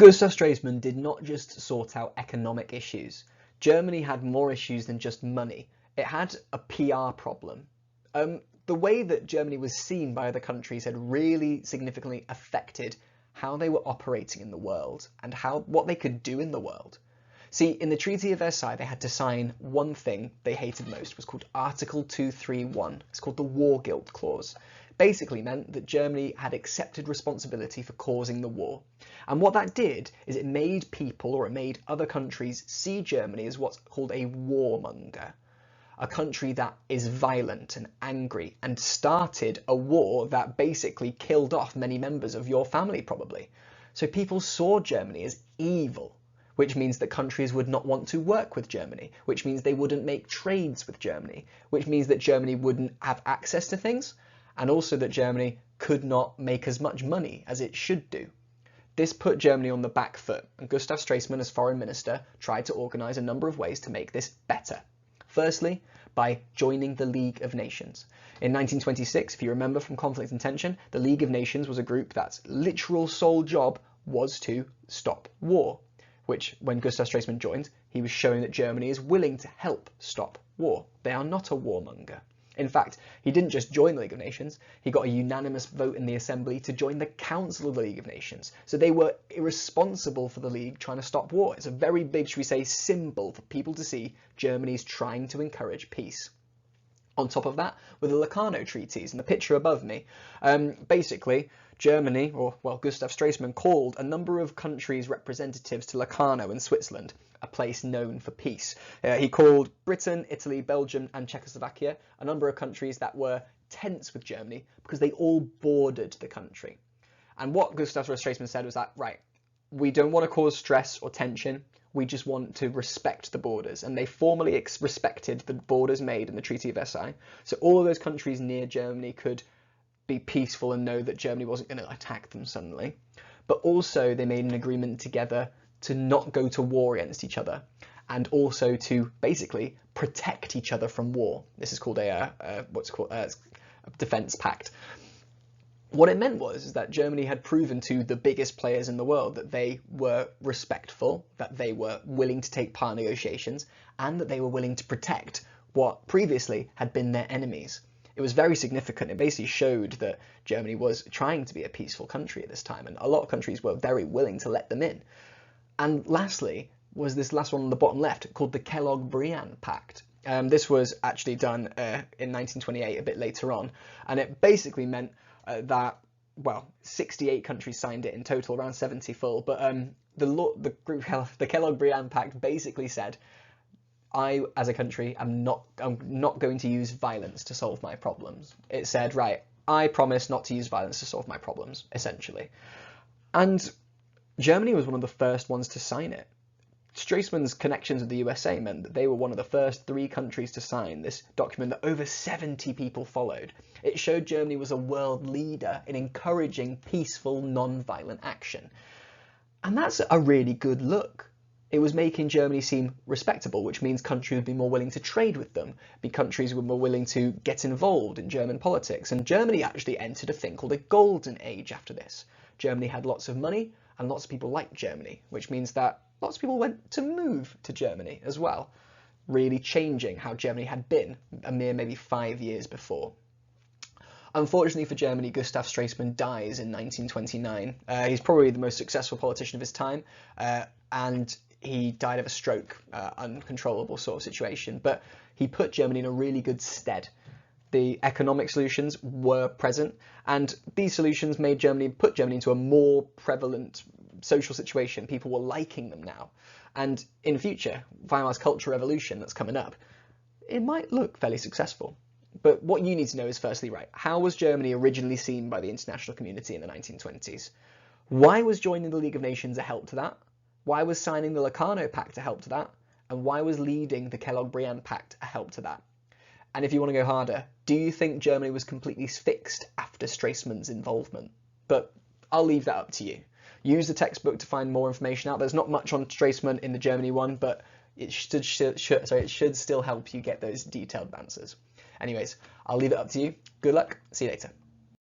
Gustav Stresemann did not just sort out economic issues. Germany had more issues than just money. It had a PR problem. The way that Germany was seen by other countries had really significantly affected how they were operating in the world and what they could do in the world. See, in the Treaty of Versailles, they had to sign one thing they hated most. It was called Article 231. It's called the War Guilt Clause. Basically meant that Germany had accepted responsibility for causing the war. And what that did is it made people, or it made other countries, see Germany as what's called a warmonger. A country that is violent and angry and started a war that basically killed off many members of your family, probably. So people saw Germany as evil, which means that countries would not want to work with Germany, which means they wouldn't make trades with Germany, which means that Germany wouldn't have access to things, and also that Germany could not make as much money as it should do. This put Germany on the back foot, and Gustav Stresemann, as foreign minister, tried to organise a number of ways to make this better. Firstly, by joining the League of Nations. In 1926, if you remember from Conflict and Tension, the League of Nations was a group that's literal sole job was to stop war, which when Gustav Stresemann joined, he was showing that Germany is willing to help stop war. They are not a warmonger. In fact, he didn't just join the League of Nations, he got a unanimous vote in the Assembly to join the Council of the League of Nations. So they were irresponsible for the League trying to stop war. It's a very big, should we say, symbol for people to see Germany's trying to encourage peace. On top of that were the Locarno treaties, and the picture above me. Basically, Germany, or well, Gustav Stresemann called a number of countries' representatives to Locarno in Switzerland, a place known for peace. He called Britain, Italy, Belgium and Czechoslovakia, a number of countries that were tense with Germany because they all bordered the country. And what Gustav Stresemann said was that, right, we don't want to cause stress or tension, we just want to respect the borders. And they formally respected the borders made in the Treaty of Versailles. So all of those countries near Germany could be peaceful and know that Germany wasn't going to attack them suddenly. But also they made an agreement together to not go to war against each other, and also to basically protect each other from war. This is called a defense pact. What it meant was that Germany had proven to the biggest players in the world that they were respectful, that they were willing to take part in negotiations, and that they were willing to protect what previously had been their enemies. It was very significant. It basically showed that Germany was trying to be a peaceful country at this time, and a lot of countries were very willing to let them in. And lastly was this last one on the bottom left, called the Kellogg-Briand Pact. This was actually done in 1928, a bit later on, and it basically meant that, well, 68 countries signed it in total, around 70 full, but the Kellogg-Briand Pact basically said, I, as a country, am not going to use violence to solve my problems. It said, right, I promise not to use violence to solve my problems, essentially. And Germany was one of the first ones to sign it. Stresemann's connections with the USA meant that they were one of the first 3 countries to sign this document that over 70 people followed. It showed Germany was a world leader in encouraging peaceful, non-violent action. And that's a really good look. It was making Germany seem respectable, which means countries would be more willing to trade with them, countries were more willing to get involved in German politics. And Germany actually entered a thing called a golden age after this. Germany had lots of money and lots of people liked Germany, which means that lots of people went to move to Germany as well, really changing how Germany had been a mere maybe 5 years before. Unfortunately for Germany, Gustav Stresemann dies in 1929. He's probably the most successful politician of his time, and he died of a stroke, uncontrollable sort of situation, but he put Germany in a really good stead. The economic solutions were present, and these solutions put Germany into a more prevalent social situation. People were liking them now. And in future, Weimar's Cultural Revolution that's coming up, it might look fairly successful. But what you need to know is, firstly, right, how was Germany originally seen by the international community in the 1920s? Why was joining the League of Nations a help to that? Why was signing the Locarno Pact a help to that? And why was leading the Kellogg-Briand Pact a help to that? And if you want to go harder, do you think Germany was completely fixed after Stresemann's involvement? But I'll leave that up to you. Use the textbook to find more information out. There's not much on Stresemann in the Germany one, but it should still help you get those detailed answers. Anyways, I'll leave it up to you. Good luck. See you later.